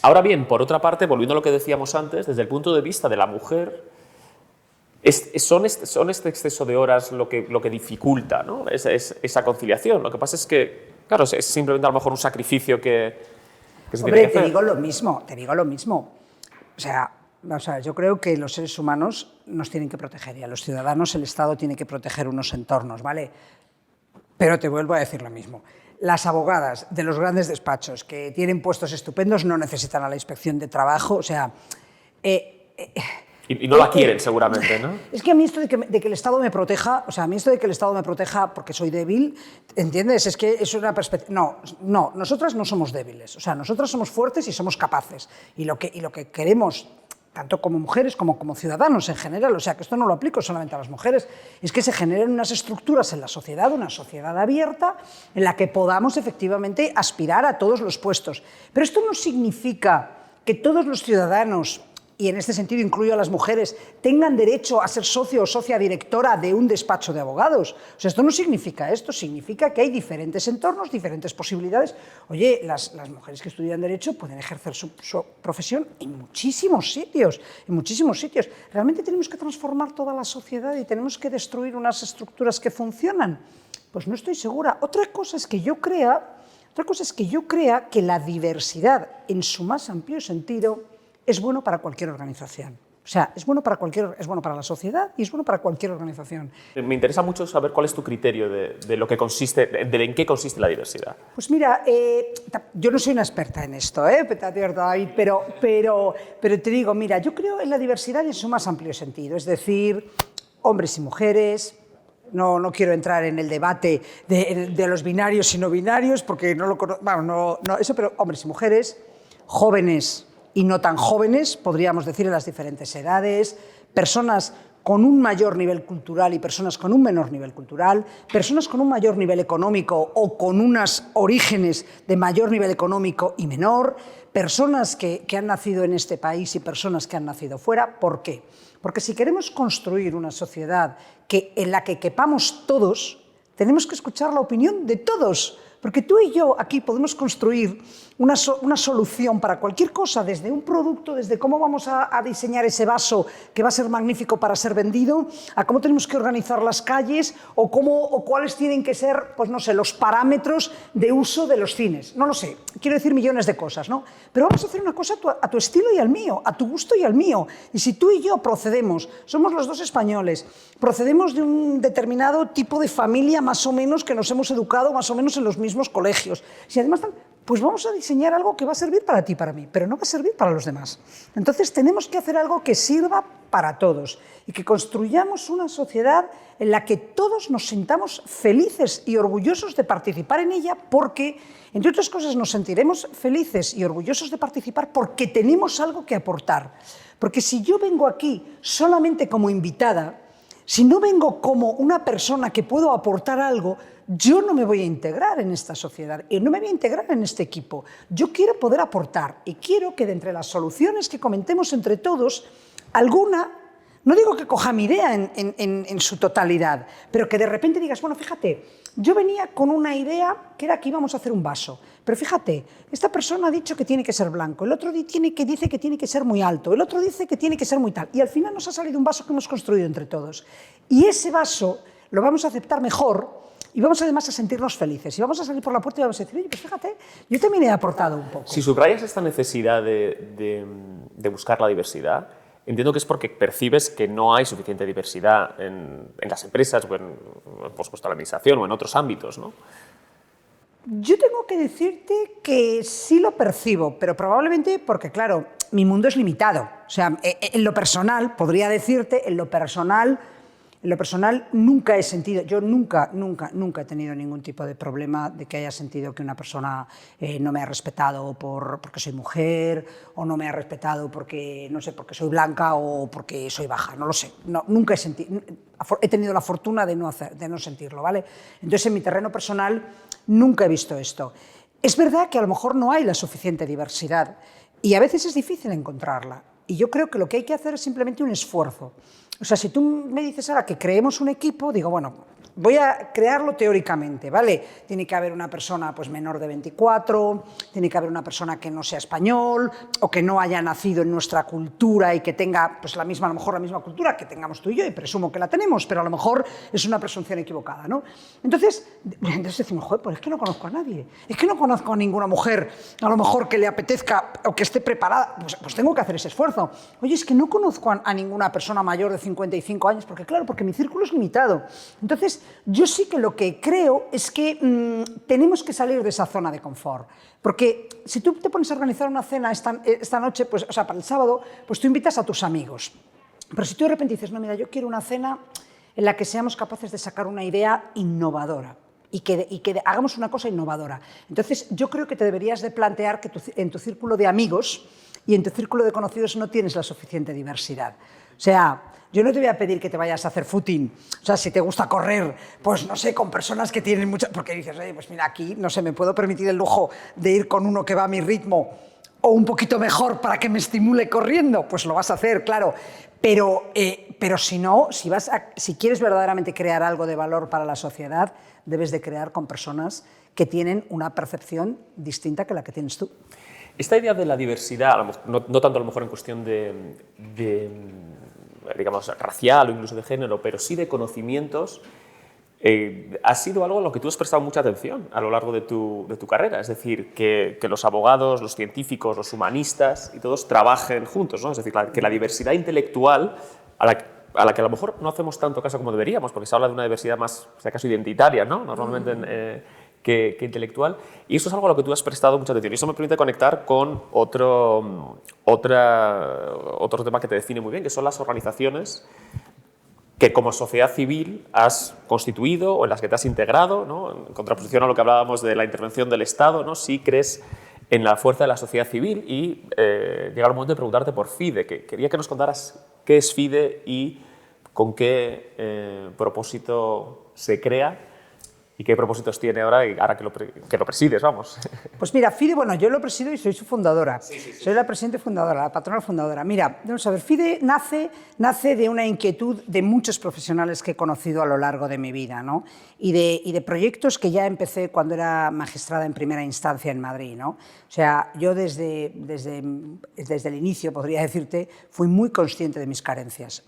Ahora bien, por otra parte, volviendo a lo que decíamos antes, desde el punto de vista de la mujer, son este exceso de horas lo que dificulta, ¿no? esa conciliación. Lo que pasa es que, claro, es simplemente a lo mejor un sacrificio que se tiene que hacer. Te digo lo mismo. O sea, yo creo que los seres humanos nos tienen que proteger y a los ciudadanos el Estado tiene que proteger unos entornos, ¿vale? Pero te vuelvo a decir lo mismo. Las abogadas de los grandes despachos que tienen puestos estupendos no necesitan a la Inspección de Trabajo, o sea... Y no la quieren, seguramente, ¿no? Es que a mí esto de que el Estado me proteja, o sea, a mí esto de que el Estado me proteja porque soy débil, ¿entiendes? Es que es una perspectiva... No, nosotras no somos débiles, o sea, nosotras somos fuertes y somos capaces. Y lo que queremos, tanto como mujeres como ciudadanos en general, o sea, que esto no lo aplico solamente a las mujeres, es que se generen unas estructuras en la sociedad, una sociedad abierta, en la que podamos efectivamente aspirar a todos los puestos. Pero esto no significa que todos los ciudadanos, y en este sentido incluyo a las mujeres, tengan derecho a ser socio o socia directora de un despacho de abogados. O sea, esto no significa esto, significa que hay diferentes entornos, diferentes posibilidades. Oye, las mujeres que estudian Derecho pueden ejercer su profesión en muchísimos sitios, Realmente tenemos que transformar toda la sociedad y tenemos que destruir unas estructuras que funcionan. Pues no estoy segura. Otra cosa es que yo crea que la diversidad, en su más amplio sentido, es bueno para cualquier organización. O sea, es bueno para la sociedad y es bueno para cualquier organización. Me interesa mucho saber cuál es tu criterio de lo que consiste, en qué consiste la diversidad. Pues mira, yo no soy una experta en esto, David, pero te digo, mira, yo creo en la diversidad en su más amplio sentido, es decir, hombres y mujeres. No quiero entrar en el debate de los binarios y no binarios, porque no lo conozco, pero hombres y mujeres, jóvenes y no tan jóvenes, podríamos decir, en las diferentes edades, personas con un mayor nivel cultural y personas con un menor nivel cultural, personas con un mayor nivel económico o con unos orígenes de mayor nivel económico y menor, personas que han nacido en este país y personas que han nacido fuera. ¿Por qué? Porque si queremos construir una sociedad en la que quepamos todos, tenemos que escuchar la opinión de todos. Porque tú y yo aquí podemos construir una solución para cualquier cosa, desde un producto, desde cómo vamos a diseñar ese vaso que va a ser magnífico para ser vendido, a cómo tenemos que organizar las calles o cuáles tienen que ser, pues no sé, los parámetros de uso de los cines. No lo sé, quiero decir millones de cosas, ¿no? Pero vamos a hacer una cosa a tu estilo y al mío, a tu gusto y al mío. Y si tú y yo procedemos, somos los dos españoles, procedemos de un determinado tipo de familia más o menos que nos hemos educado más o menos en los mismos colegios. Si además, pues vamos a diseñar algo que va a servir para ti y para mí, pero no va a servir para los demás. Entonces tenemos que hacer algo que sirva para todos y que construyamos una sociedad en la que todos nos sintamos felices y orgullosos de participar en ella, porque, entre otras cosas, nos sentiremos felices y orgullosos de participar porque tenemos algo que aportar. Porque si yo vengo aquí solamente como invitada, si no vengo como una persona que puedo aportar algo, yo no me voy a integrar en esta sociedad y no me voy a integrar en este equipo. Yo quiero poder aportar y quiero que de entre las soluciones que comentemos entre todos, alguna, no digo que coja mi idea en su totalidad, pero que de repente digas, bueno, fíjate, yo venía con una idea que era que íbamos a hacer un vaso, pero fíjate, esta persona ha dicho que tiene que ser blanco, el otro dice que tiene que ser muy alto, el otro dice que tiene que ser muy tal, y al final nos ha salido un vaso que hemos construido entre todos. Y ese vaso lo vamos a aceptar mejor y vamos además a sentirnos felices. Y vamos a salir por la puerta y vamos a decir, oye, pues fíjate, yo también he aportado un poco. Si subrayas esta necesidad de buscar la diversidad, entiendo que es porque percibes que no hay suficiente diversidad en las empresas o en, por supuesto, la administración o en otros ámbitos, ¿no? Yo tengo que decirte que sí lo percibo, pero probablemente porque, claro, mi mundo es limitado. O sea, en lo personal, podría decirte, en lo personal nunca he sentido, yo nunca he tenido ningún tipo de problema de que haya sentido que una persona no me ha respetado porque soy mujer, o no me ha respetado porque, no sé, porque soy blanca o porque soy baja, no lo sé. No, nunca he tenido la fortuna de no sentirlo, ¿vale? Entonces, en mi terreno personal nunca he visto esto. Es verdad que a lo mejor no hay la suficiente diversidad y a veces es difícil encontrarla. Y yo creo que lo que hay que hacer es simplemente un esfuerzo. O sea, si tú me dices ahora que creemos un equipo, digo, bueno, voy a crearlo teóricamente, ¿vale? Tiene que haber una persona pues, menor de 24, tiene que haber una persona que no sea español o que no haya nacido en nuestra cultura y que tenga pues, a lo mejor la misma cultura que tengamos tú y yo, y presumo que la tenemos, pero a lo mejor es una presunción equivocada, ¿no? Entonces decimos, joder, pues es que no conozco a nadie, es que no conozco a ninguna mujer, a lo mejor que le apetezca o que esté preparada, pues tengo que hacer ese esfuerzo. Oye, es que no conozco a ninguna persona mayor de 55 años, porque mi círculo es limitado. Entonces, yo sí que lo que creo es que tenemos que salir de esa zona de confort. Porque si tú te pones a organizar una cena esta noche, pues, o sea, para el sábado, pues tú invitas a tus amigos. Pero si tú de repente dices, no, mira, yo quiero una cena en la que seamos capaces de sacar una idea innovadora y que hagamos una cosa innovadora. Entonces, yo creo que te deberías de plantear que en tu círculo de amigos y en tu círculo de conocidos no tienes la suficiente diversidad. O sea, yo no te voy a pedir que te vayas a hacer footing, o sea, si te gusta correr, pues no sé, con personas que tienen mucha... Porque dices, oye, pues mira, aquí, no sé, me puedo permitir el lujo de ir con uno que va a mi ritmo o un poquito mejor para que me estimule corriendo, pues lo vas a hacer, claro. Pero si no, si quieres verdaderamente crear algo de valor para la sociedad, debes de crear con personas que tienen una percepción distinta que la que tienes tú. Esta idea de la diversidad, no tanto a lo mejor en cuestión digamos, racial o incluso de género, pero sí de conocimientos, ha sido algo a lo que tú has prestado mucha atención a lo largo de tu carrera. Es decir, que los abogados, los científicos, los humanistas y todos trabajen juntos, ¿no? Es decir, que la diversidad intelectual, a la que a lo mejor no hacemos tanto caso como deberíamos, porque se habla de una diversidad más, si acaso, identitaria, ¿no? Normalmente que intelectual, y eso es algo a lo que tú has prestado mucha atención. Y eso me permite conectar con otro tema que te define muy bien, que son las organizaciones que como sociedad civil has constituido o en las que te has integrado, ¿no? En contraposición a lo que hablábamos de la intervención del Estado, ¿no? Si crees en la fuerza de la sociedad civil y llega el momento de preguntarte por FIDE, que quería que nos contaras qué es FIDE y con qué propósito se crea. ¿Y qué propósitos tiene ahora que lo presides, vamos? Pues mira, FIDE, bueno, yo lo presido y soy su fundadora. Sí. Soy la presidenta fundadora, la patrona fundadora. Mira, vamos a ver, FIDE nace de una inquietud de muchos profesionales que he conocido a lo largo de mi vida, ¿no? Y de proyectos que ya empecé cuando era magistrada en primera instancia en Madrid, ¿no? O sea, yo desde el inicio, podría decirte, fui muy consciente de mis carencias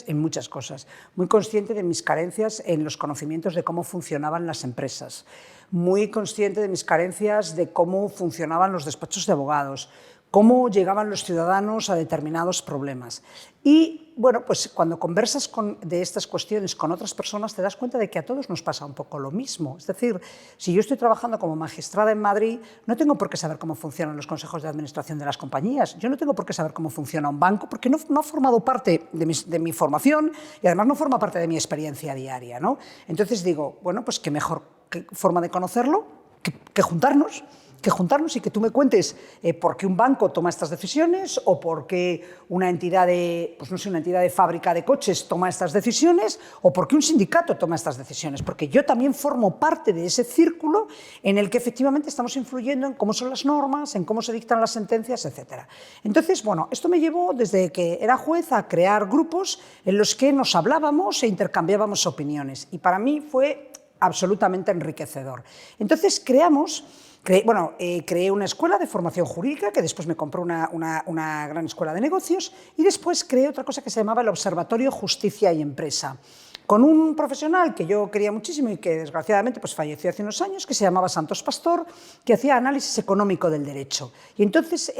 en muchas cosas, muy consciente de mis carencias en los conocimientos de cómo funcionaban las empresas, muy consciente de mis carencias de cómo funcionaban los despachos de abogados, cómo llegaban los ciudadanos a determinados problemas. Y, bueno, pues cuando conversas de estas cuestiones con otras personas te das cuenta de que a todos nos pasa un poco lo mismo. Es decir, si yo estoy trabajando como magistrada en Madrid, no tengo por qué saber cómo funcionan los consejos de administración de las compañías, yo no tengo por qué saber cómo funciona un banco, porque no ha formado parte de mi formación y además no forma parte de mi experiencia diaria, ¿no? Entonces digo, bueno, pues qué mejor forma de conocerlo que juntarnos y que tú me cuentes por qué un banco toma estas decisiones o por qué una entidad una entidad de fábrica de coches toma estas decisiones o por qué un sindicato toma estas decisiones, porque yo también formo parte de ese círculo en el que efectivamente estamos influyendo en cómo son las normas, en cómo se dictan las sentencias, etc. Entonces, bueno, esto me llevó desde que era juez a crear grupos en los que nos hablábamos e intercambiábamos opiniones y para mí fue absolutamente enriquecedor. Entonces creé una escuela de formación jurídica que después me compró una gran escuela de negocios y después creé otra cosa que se llamaba el Observatorio Justicia y Empresa, con un profesional que yo quería muchísimo y que desgraciadamente pues, falleció hace unos años, que se llamaba Santos Pastor, que hacía análisis económico del derecho. Y entonces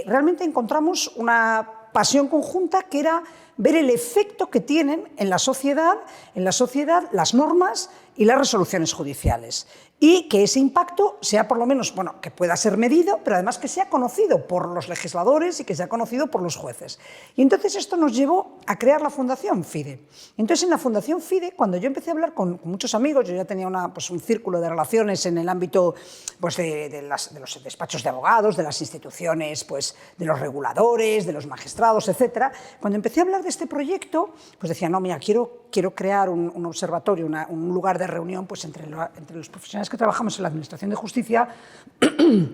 realmente encontramos una pasión conjunta que era ver el efecto que tienen en la sociedad las normas y las resoluciones judiciales. Y que ese impacto sea por lo menos, bueno, que pueda ser medido, pero además que sea conocido por los legisladores y que sea conocido por los jueces. Y entonces esto nos llevó a crear la Fundación FIDE. Entonces en la Fundación FIDE, cuando yo empecé a hablar con muchos amigos, yo ya tenía un círculo de relaciones en el ámbito pues, de los despachos de abogados, de las instituciones, pues, de los reguladores, de los magistrados, etc. Cuando empecé a hablar de este proyecto, pues decía, no, mira, quiero quiero crear un observatorio, un lugar de reunión pues, entre los profesionales que trabajamos en la Administración de Justicia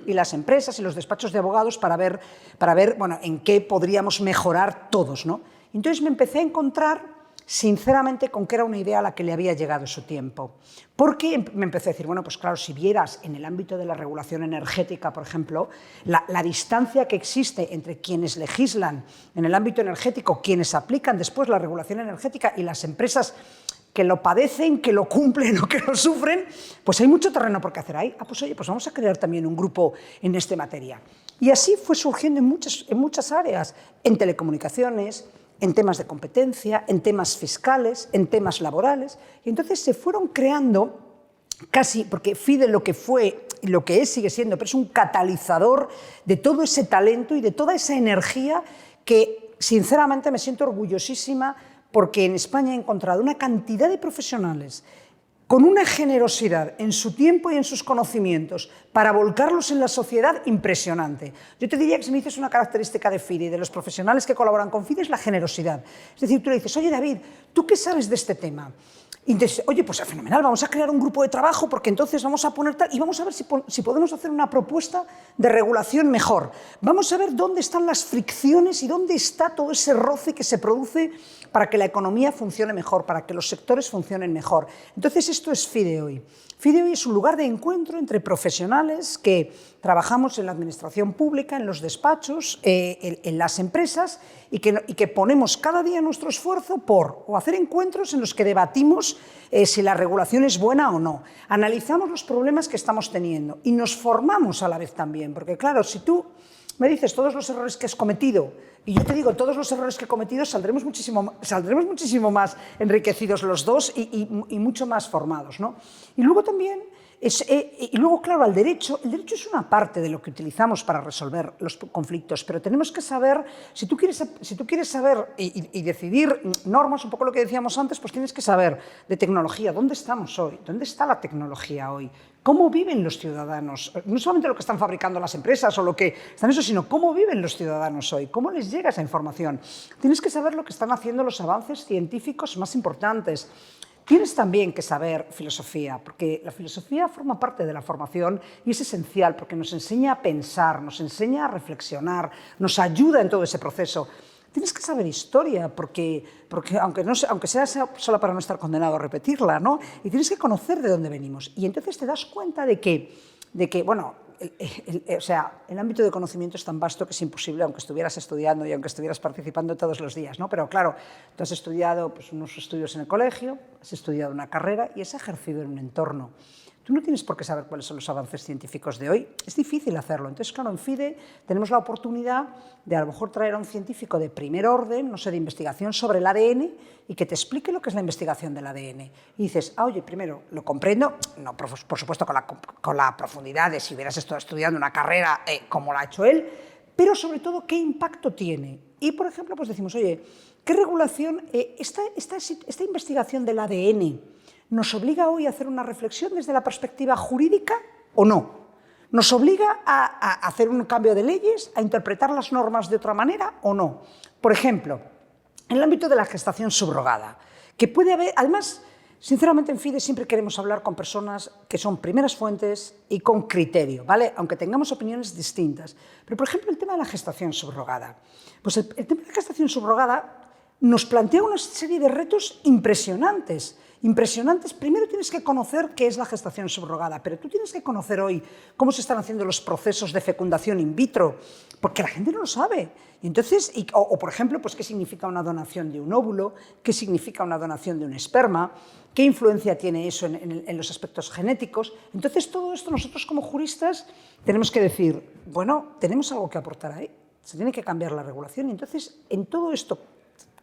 y las empresas y los despachos de abogados para ver bueno, en qué podríamos mejorar todos, ¿no? Entonces me empecé a encontrar sinceramente con que era una idea a la que le había llegado su tiempo. Porque me empecé a decir, bueno, pues claro, si vieras en el ámbito de la regulación energética, por ejemplo, la distancia que existe entre quienes legislan en el ámbito energético, quienes aplican después la regulación energética y las empresas que lo padecen, que lo cumplen o que lo sufren, pues hay mucho terreno por qué hacer ahí. Pues oye, pues vamos a crear también un grupo en esta materia. Y así fue surgiendo en muchas áreas, en telecomunicaciones, en temas de competencia, en temas fiscales, en temas laborales. Y entonces se fueron creando casi, porque FIDE lo que fue y lo que es sigue siendo, pero es un catalizador de todo ese talento y de toda esa energía que sinceramente me siento orgullosísima porque en España he encontrado una cantidad de profesionales con una generosidad en su tiempo y en sus conocimientos para volcarlos en la sociedad impresionante. Yo te diría que si me dices una característica de FIDE y de los profesionales que colaboran con FIDE es la generosidad. Es decir, tú le dices, oye David, ¿tú qué sabes de este tema? Y dices, oye, pues es fenomenal, vamos a crear un grupo de trabajo porque entonces vamos a poner tal y vamos a ver si podemos hacer una propuesta de regulación mejor. Vamos a ver dónde están las fricciones y dónde está todo ese roce que se produce para que la economía funcione mejor, para que los sectores funcionen mejor. Entonces esto es FIDE Hoy. FIDE Hoy es un lugar de encuentro entre profesionales que trabajamos en la administración pública, en los despachos, en las empresas y que ponemos cada día nuestro esfuerzo por hacer encuentros en los que debatimos si la regulación es buena o no. Analizamos los problemas que estamos teniendo y nos formamos a la vez también, porque claro, si tú me dices todos los errores que has cometido y yo te digo todos los errores que he cometido, saldremos muchísimo más enriquecidos los dos y mucho más formados, ¿no? Y luego también, claro, el derecho es una parte de lo que utilizamos para resolver los conflictos, pero tenemos que saber, si tú quieres saber y decidir normas, un poco lo que decíamos antes, pues tienes que saber de tecnología, ¿dónde estamos hoy? ¿Dónde está la tecnología hoy? ¿Cómo viven los ciudadanos? No solamente lo que están fabricando las empresas o lo que están eso, sino cómo viven los ciudadanos hoy, cómo les llega esa información. Tienes que saber lo que están haciendo los avances científicos más importantes. Tienes también que saber filosofía, porque la filosofía forma parte de la formación y es esencial porque nos enseña a pensar, nos enseña a reflexionar, nos ayuda en todo ese proceso. Tienes que saber historia, porque aunque sea solo para no estar condenado a repetirla, ¿no? Y tienes que conocer de dónde venimos. Y entonces te das cuenta de que bueno, el ámbito de conocimiento es tan vasto que es imposible, aunque estuvieras estudiando y aunque estuvieras participando todos los días, ¿no? Pero claro, tú has estudiado pues, unos estudios en el colegio, has estudiado una carrera y has ejercido en un entorno. Tú no tienes por qué saber cuáles son los avances científicos de hoy. Es difícil hacerlo. Entonces, claro, en FIDE tenemos la oportunidad de a lo mejor traer a un científico de primer orden, no sé, de investigación sobre el ADN y que te explique lo que es la investigación del ADN. Y dices, oye, primero, lo comprendo, no, por supuesto con la profundidad de si hubieras estado estudiando una carrera como la ha hecho él, pero sobre todo, ¿qué impacto tiene? Y, por ejemplo, pues decimos, oye, ¿qué regulación, esta investigación del ADN nos obliga hoy a hacer una reflexión desde la perspectiva jurídica o no? ¿Nos obliga a hacer un cambio de leyes, a interpretar las normas de otra manera o no? Por ejemplo, en el ámbito de la gestación subrogada, que puede haber, además, sinceramente en FIDE siempre queremos hablar con personas que son primeras fuentes y con criterio, ¿vale? Aunque tengamos opiniones distintas. Pero, por ejemplo, el tema de la gestación subrogada. Pues el tema de la gestación subrogada nos plantea una serie de retos impresionantes. Primero tienes que conocer qué es la gestación subrogada, pero tú tienes que conocer hoy cómo se están haciendo los procesos de fecundación in vitro, porque la gente no lo sabe. Y entonces, por ejemplo, pues, qué significa una donación de un óvulo, qué significa una donación de un esperma, qué influencia tiene eso en los aspectos genéticos. Entonces, todo esto nosotros como juristas tenemos que decir, bueno, tenemos algo que aportar ahí, se tiene que cambiar la regulación. Y entonces, en todo esto,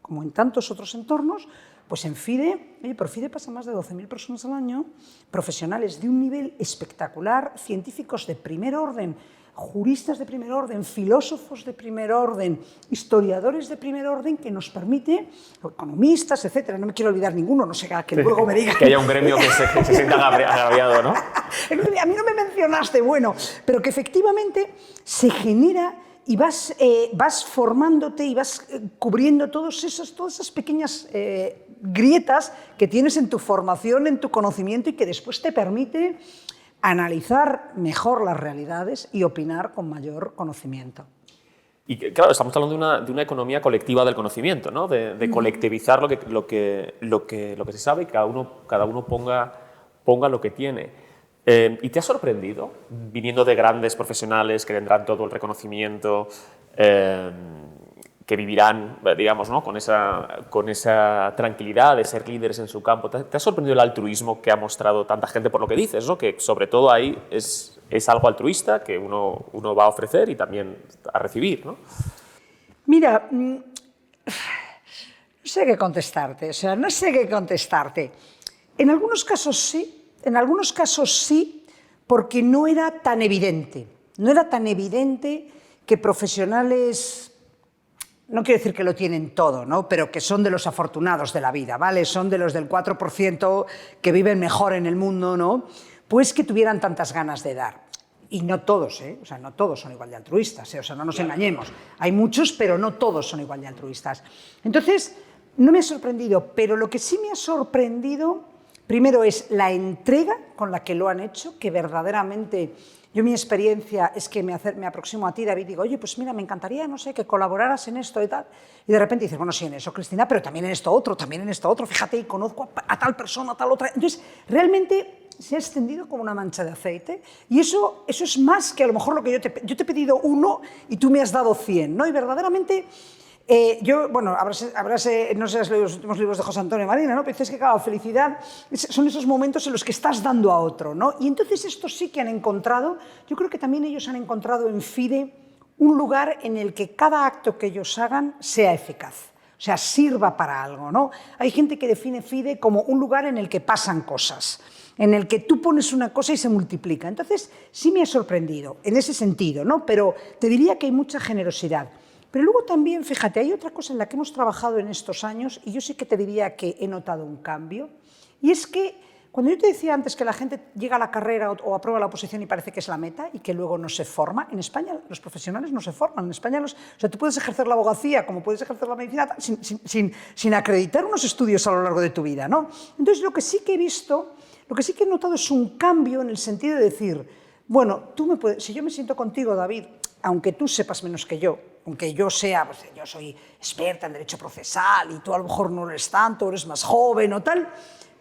como en tantos otros entornos, pues en FIDE, por FIDE pasan más de 12.000 personas al año, profesionales de un nivel espectacular, científicos de primer orden, juristas de primer orden, filósofos de primer orden, historiadores de primer orden, que nos permite, economistas, etcétera, no me quiero olvidar ninguno, no sé, que luego me digan. Que haya un gremio que se sienta agraviado, ¿no? A mí no me mencionaste, bueno, pero que efectivamente se genera y vas formándote y vas cubriendo todas esas pequeñas grietas que tienes en tu formación, en tu conocimiento y que después te permite analizar mejor las realidades y opinar con mayor conocimiento. Y claro, estamos hablando de una economía colectiva del conocimiento, ¿no? De colectivizar lo que se sabe y cada uno ponga lo que tiene. ¿Y te ha sorprendido, viniendo de grandes profesionales que tendrán todo el reconocimiento, que vivirán, digamos, ¿no? con esa tranquilidad de ser líderes en su campo? ¿Te ha sorprendido el altruismo que ha mostrado tanta gente por lo que dices, ¿no? Que sobre todo ahí es algo altruista que uno va a ofrecer y también a recibir, ¿no? Mira, no sé qué contestarte, no sé qué contestarte. En algunos casos sí, porque no era tan evidente. No era tan evidente que profesionales, no quiero decir que lo tienen todo, ¿no? Pero que son de los afortunados de la vida, ¿vale? Son de los del 4% que viven mejor en el mundo, ¿no? Pues que tuvieran tantas ganas de dar. Y no todos, o sea, no todos son igual de altruistas, o sea, no nos engañemos. Hay muchos, pero no todos son igual de altruistas. Entonces, no me ha sorprendido, pero lo que sí me ha sorprendido, primero, es la entrega con la que lo han hecho, que verdaderamente, yo mi experiencia es que me aproximo a ti, David, y digo, oye, pues mira, me encantaría, no sé, que colaboraras en esto y tal. Y de repente dices, bueno, sí, en eso, Cristina, pero también en esto otro, fíjate, y conozco a tal persona, a tal otra. Entonces, realmente se ha extendido como una mancha de aceite y eso es más que a lo mejor lo que yo te he pedido 1 y tú me has dado 100, ¿no? Y verdaderamente, bueno, no sé si has leído los últimos libros de José Antonio Marina, ¿no? Pero dices que, claro, felicidad son esos momentos en los que estás dando a otro, ¿no? Y entonces estos sí que han encontrado, yo creo que también ellos han encontrado en FIDE un lugar en el que cada acto que ellos hagan sea eficaz. O sea, sirva para algo, ¿no? Hay gente que define FIDE como un lugar en el que pasan cosas, en el que tú pones una cosa y se multiplica. Entonces, sí me ha sorprendido en ese sentido, ¿no? Pero te diría que hay mucha generosidad. Pero luego también, fíjate, hay otra cosa en la que hemos trabajado en estos años y yo sí que te diría que he notado un cambio, y es que cuando yo te decía antes que la gente llega a la carrera o aprueba la oposición y parece que es la meta y que luego no se forma, en España los profesionales no se forman. En España o sea, tú puedes ejercer la abogacía como puedes ejercer la medicina sin acreditar unos estudios a lo largo de tu vida, ¿no? Entonces, lo que sí que he visto, lo que sí que he notado es un cambio en el sentido de decir, bueno, si yo me siento contigo, David, aunque tú sepas menos que yo, aunque yo sea, pues yo soy experta en derecho procesal y tú a lo mejor no eres tanto, eres más joven o tal,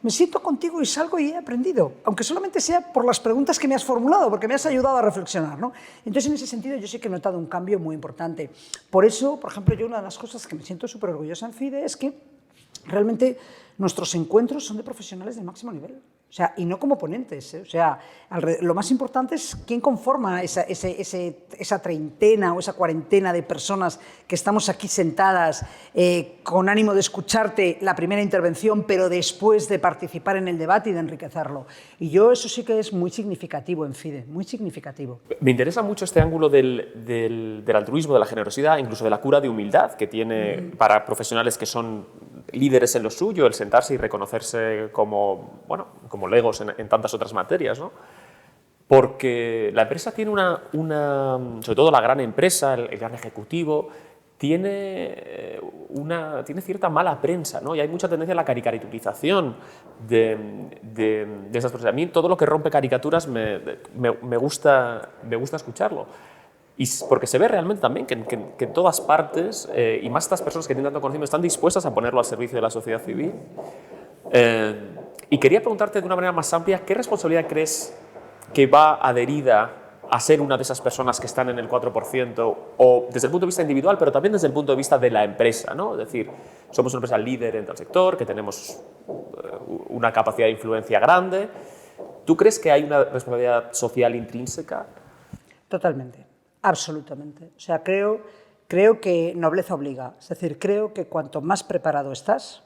me siento contigo y salgo y he aprendido, aunque solamente sea por las preguntas que me has formulado, porque me has ayudado a reflexionar, ¿no? Entonces, en ese sentido, yo sí que he notado un cambio muy importante. Por eso, por ejemplo, yo una de las cosas que me siento súper orgullosa en FIDE es que realmente nuestros encuentros son de profesionales del máximo nivel. O sea, y no como ponentes, O sea, lo más importante es quién conforma esa treintena o esa cuarentena de personas que estamos aquí sentadas con ánimo de escucharte la primera intervención, pero después de participar en el debate y de enriquecerlo. Y yo eso sí que es muy significativo en FIDE, muy significativo. Me interesa mucho este ángulo del altruismo, de la generosidad, incluso de la cura de humildad que tiene para profesionales que son líderes en lo suyo, el sentarse y reconocerse como legos en tantas otras materias, ¿no? Porque la empresa tiene sobre todo la gran empresa, el gran ejecutivo, tiene cierta mala prensa, ¿no? Y hay mucha tendencia a la caricaturización de esas personas. A mí todo lo que rompe caricaturas me gusta escucharlo. Y porque se ve realmente también que en todas partes, y más estas personas que tienen tanto conocimiento, están dispuestas a ponerlo al servicio de la sociedad civil. Y quería preguntarte de una manera más amplia, ¿qué responsabilidad crees que va adherida a ser una de esas personas que están en el 4%, o desde el punto de vista individual, pero también desde el punto de vista de la empresa, ¿no? Es decir, somos una empresa líder en el sector, que tenemos una capacidad de influencia grande. ¿Tú crees que hay una responsabilidad social intrínseca? Totalmente, absolutamente. O sea, creo que nobleza obliga. Es decir, creo que cuanto más preparado estás,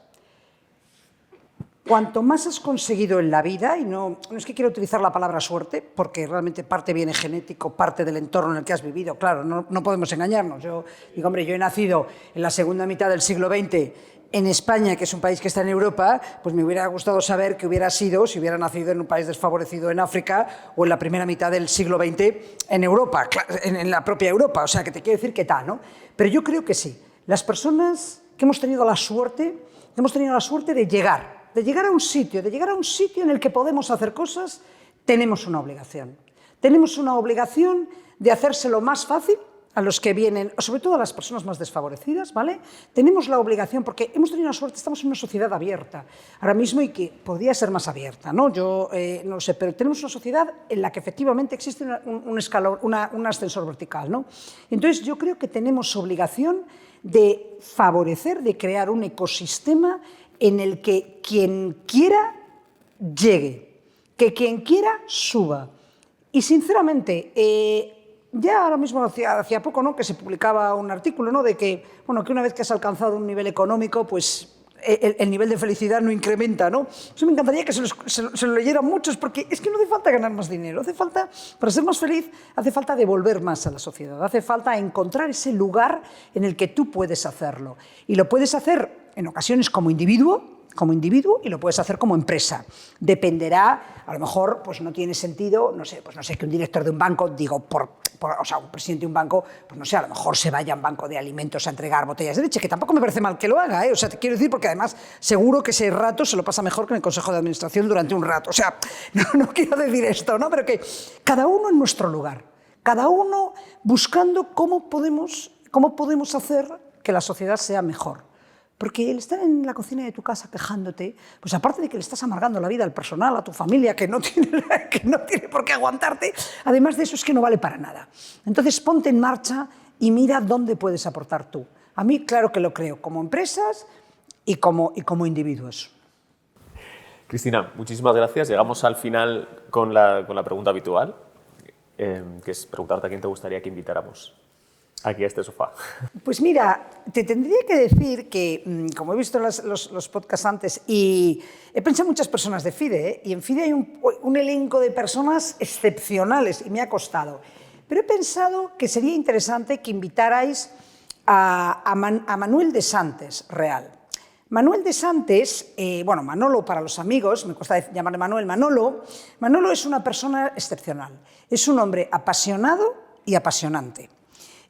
cuanto más has conseguido en la vida, y no es que quiero utilizar la palabra suerte, porque realmente parte viene genético, parte del entorno en el que has vivido, claro, no podemos engañarnos. Yo digo, hombre, yo he nacido en la segunda mitad del siglo XX en España, que es un país que está en Europa, pues me hubiera gustado saber qué hubiera sido si hubiera nacido en un país desfavorecido en África o en la primera mitad del siglo XX en Europa, en la propia Europa. O sea, que te quiero decir qué tal, ¿no? Pero yo creo que sí. Las personas que hemos tenido la suerte de llegar a un sitio, en el que podemos hacer cosas, tenemos una obligación. Tenemos una obligación de hacérselo más fácil a los que vienen, sobre todo a las personas más desfavorecidas, ¿vale? Tenemos la obligación, porque hemos tenido la suerte, estamos en una sociedad abierta ahora mismo y que podría ser más abierta, ¿no? Yo no lo sé, pero tenemos una sociedad en la que efectivamente existe un ascensor vertical, ¿no? Entonces yo creo que tenemos obligación de favorecer, de crear un ecosistema en el que quien quiera llegue, que quien quiera suba. Y sinceramente, ya ahora mismo hacía poco, ¿no?, que se publicaba un artículo, ¿no?, de que, bueno, que una vez que has alcanzado un nivel económico, pues el nivel de felicidad no incrementa, ¿no? Eso me encantaría que se lo leyeran muchos, porque es que no hace falta ganar más dinero, hace falta, para ser más feliz, hace falta devolver más a la sociedad, hace falta encontrar ese lugar en el que tú puedes hacerlo. Y lo puedes hacer en ocasiones como individuo, y lo puedes hacer como empresa. Dependerá, a lo mejor pues no tiene sentido, no sé, que un director de un banco, o sea, un presidente de un banco, pues no sé, a lo mejor se vaya a un banco de alimentos a entregar botellas de leche, que tampoco me parece mal que lo haga, ¿eh? O sea, te quiero decir, porque además seguro que ese rato se lo pasa mejor que en el Consejo de Administración durante un rato. O sea, no quiero decir esto, ¿no? Pero que cada uno en nuestro lugar, cada uno buscando cómo podemos hacer que la sociedad sea mejor. Porque el estar en la cocina de tu casa quejándote, pues aparte de que le estás amargando la vida al personal, a tu familia, que no tiene por qué aguantarte, además de eso es que no vale para nada. Entonces ponte en marcha y mira dónde puedes aportar tú. A mí, claro que lo creo, como empresas y como individuos. Cristina, muchísimas gracias. Llegamos al final con la pregunta habitual, que es preguntarte a quién te gustaría que invitáramos aquí a este sofá. Pues mira, te tendría que decir que, como he visto los podcasts antes, y he pensado en muchas personas de FIDE, ¿eh? Y en FIDE hay un elenco de personas excepcionales, y me ha costado. Pero he pensado que sería interesante que invitarais a Manuel de Santes, real. Manuel de Santes, bueno, Manolo para los amigos, me cuesta llamarle Manuel, Manolo es una persona excepcional. Es un hombre apasionado y apasionante.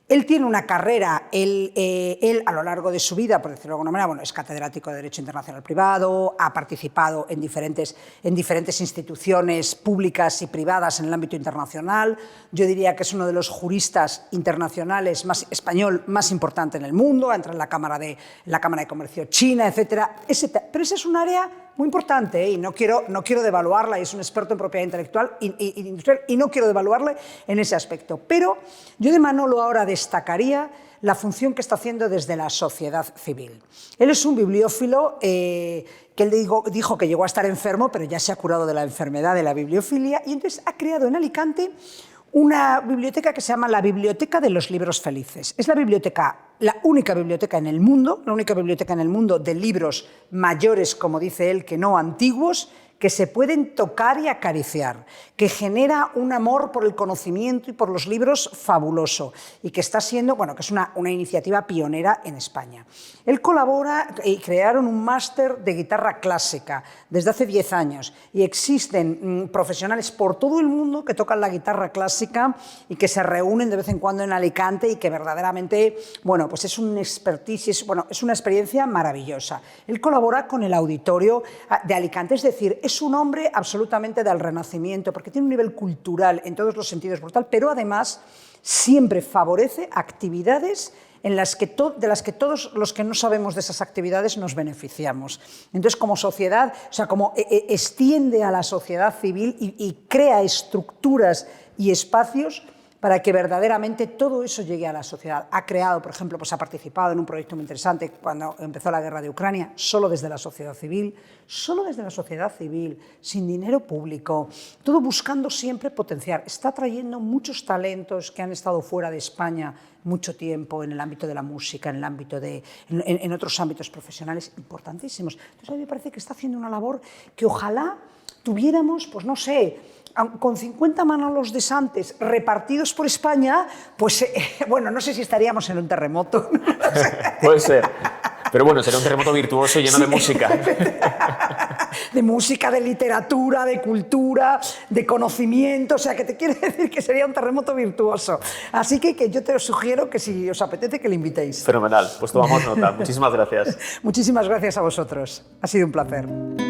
Él tiene una carrera, él a lo largo de su vida, por decirlo de alguna manera, bueno, es catedrático de Derecho Internacional Privado, ha participado en diferentes instituciones públicas y privadas en el ámbito internacional. Yo diría que es uno de los juristas internacionales español más importante en el mundo, entra en la Cámara de Comercio China, etc. Pero esa es un área muy importante, ¿eh? Y no quiero devaluarla, es un experto en propiedad intelectual y industrial, y no quiero devaluarle en ese aspecto. Pero yo de Manolo ahora destacaría la función que está haciendo desde la sociedad civil. Él es un bibliófilo que él dijo que llegó a estar enfermo, pero ya se ha curado de la enfermedad de la bibliofilia, y entonces ha creado en Alicante una biblioteca que se llama la Biblioteca de los Libros Felices. Es la única biblioteca en el mundo de libros mayores, como dice él, que no antiguos, que se pueden tocar y acariciar, que genera un amor por el conocimiento y por los libros fabuloso, y que está siendo, bueno, que es una iniciativa pionera en España. Él colabora y crearon un máster de guitarra clásica desde hace 10 años, y existen profesionales por todo el mundo que tocan la guitarra clásica y que se reúnen de vez en cuando en Alicante, y que verdaderamente, bueno, pues es un expertise, es una experiencia maravillosa. Él colabora con el Auditorio de Alicante, es decir, es un hombre absolutamente del Renacimiento, porque tiene un nivel cultural en todos los sentidos brutal, pero además siempre favorece actividades de las que todos los que no sabemos de esas actividades nos beneficiamos. Entonces, como sociedad, o sea, como extiende a la sociedad civil y crea estructuras y espacios para que verdaderamente todo eso llegue a la sociedad. Ha creado, por ejemplo, pues ha participado en un proyecto muy interesante cuando empezó la guerra de Ucrania, solo desde la sociedad civil, sin dinero público, todo buscando siempre potenciar. Está trayendo muchos talentos que han estado fuera de España mucho tiempo en el ámbito de la música, en otros ámbitos profesionales importantísimos. Entonces, a mí me parece que está haciendo una labor que ojalá tuviéramos, pues no sé, con 50 Manolos de Santes repartidos por España, pues bueno, no sé si estaríamos en un terremoto. Puede ser. Pero bueno, sería un terremoto virtuoso lleno de música. De música, de literatura, de cultura, de conocimiento, o sea, que te quiere decir que sería un terremoto virtuoso. Así que yo te sugiero que si os apetece que le invitéis. Fenomenal, pues tomamos nota. Muchísimas gracias. Muchísimas gracias a vosotros. Ha sido un placer.